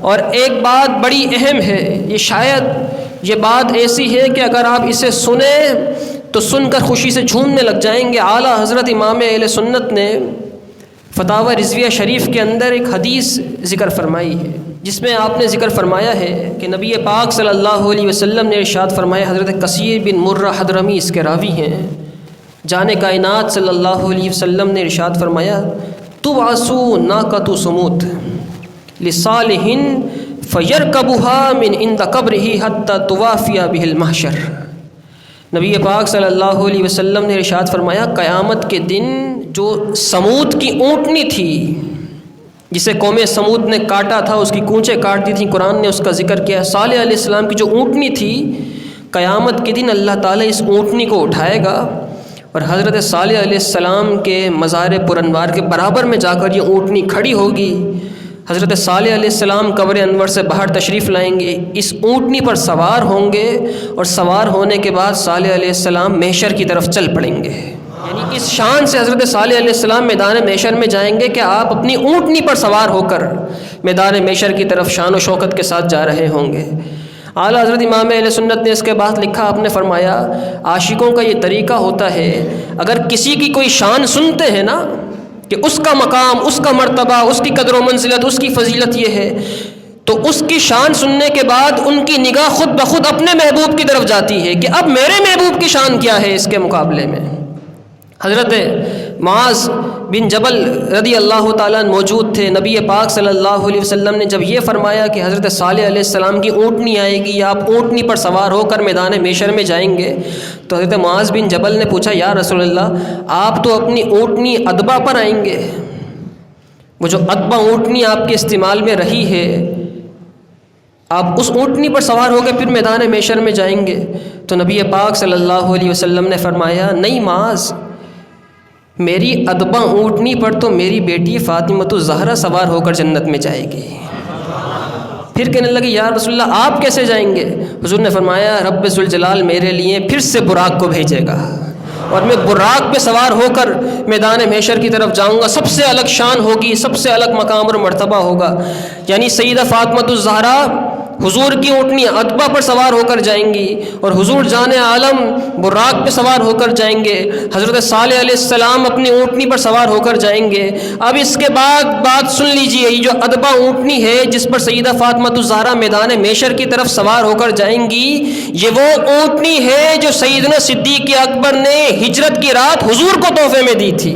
اور ایک بات بڑی اہم ہے، یہ شاید یہ بات ایسی ہے کہ اگر آپ اسے سنیں تو سن کر خوشی سے جھومنے لگ جائیں گے۔ اعلیٰ حضرت امام اہل سنت نے فتاوی رضویہ شریف کے اندر ایک حدیث ذکر فرمائی ہے، جس میں آپ نے ذکر فرمایا ہے کہ نبی پاک صلی اللہ علیہ وسلم نے ارشاد فرمایا، حضرت کثیر بن مرہ حضرمی اس کے راوی ہیں، جان کائنات صلی اللہ علیہ وسلم نے ارشاد فرمایا، تبعث ناقۃ سموت لصالح فیرکبها من عند قبرہ حتی توافی بہ المحشر۔ نبی پاک صلی اللہ علیہ وسلم نے ارشاد فرمایا، قیامت کے دن جو سمود کی اونٹنی تھی جسے قوم سمود نے کاٹا تھا، اس کی کونچیں کاٹ دی تھیں، قرآن نے اس کا ذکر کیا۔ صالح علیہ السلام کی جو اونٹنی تھی، قیامت کے دن اللہ تعالیٰ اس اونٹنی کو اٹھائے گا اور حضرت صالح علیہ السلام کے مزار پر انوار کے برابر میں جا کر یہ اونٹنی کھڑی ہوگی۔ حضرت صالح علیہ السلام قبر انور سے باہر تشریف لائیں گے، اس اونٹنی پر سوار ہوں گے اور سوار ہونے کے بعد صالح علیہ السلام محشر کی طرف چل پڑیں گے۔ یعنی اس شان سے حضرت صالح علیہ السلام میدان محشر میں جائیں گے کہ آپ اپنی اونٹنی پر سوار ہو کر میدان محشر کی طرف شان و شوکت کے ساتھ جا رہے ہوں گے۔ اعلیٰ حضرت امام اہل سنت نے اس کے بعد لکھا، آپ نے فرمایا، عاشقوں کا یہ طریقہ ہوتا ہے، اگر کسی کی کوئی شان سنتے ہیں نا کہ اس کا مقام، اس کا مرتبہ، اس کی قدر و منزلت، اس کی فضیلت یہ ہے، تو اس کی شان سننے کے بعد ان کی نگاہ خود بخود اپنے محبوب کی طرف جاتی ہے کہ اب میرے محبوب کی شان کیا ہے اس کے مقابلے میں۔ حضرت معاذ بن جبل رضی اللہ تعالیٰ موجود تھے۔ نبی پاک صلی اللہ علیہ وسلم نے جب یہ فرمایا کہ حضرت صالح علیہ السلام کی اونٹنی آئے گی، آپ اونٹنی پر سوار ہو کر میدان محشر میں جائیں گے، تو حضرت معاذ بن جبل نے پوچھا، یا رسول اللہ، آپ تو اپنی اونٹنی ادبا پر آئیں گے، وہ جو ادبا اونٹنی آپ کے استعمال میں رہی ہے، آپ اس اونٹنی پر سوار ہو کے پھر میدان محشر میں جائیں گے؟ تو نبی پاک صلی اللہ علیہ وسلم نے فرمایا، نہیں معاذ، میری ادبا اونٹنی پر تو میری بیٹی فاطمۃ الزہرا سوار ہو کر جنت میں جائے گی۔ پھر کہنے لگے، یا رسول اللہ، آپ کیسے جائیں گے؟ حضور نے فرمایا، رب ذوالجلال میرے لیے پھر سے براق کو بھیجے گا اور میں براق پہ سوار ہو کر میدان محشر کی طرف جاؤں گا، سب سے الگ شان ہوگی، سب سے الگ مقام اور مرتبہ ہوگا۔ یعنی سیدہ فاطمۃ الزہرا حضور کی اونٹنی ادبا پر سوار ہو کر جائیں گی اور حضور جان عالم براق پہ سوار ہو کر جائیں گے، حضرت صالح علیہ السلام اپنی اونٹنی پر سوار ہو کر جائیں گے۔ اب اس کے بعد بات سن لیجئے، یہ جو ادبا اونٹنی ہے جس پر سیدہ فاطمۃ الزہرا میدان محشر کی طرف سوار ہو کر جائیں گی، یہ وہ اونٹنی ہے جو سیدنا صدیق اکبر نے ہجرت کی رات حضور کو تحفے میں دی تھی۔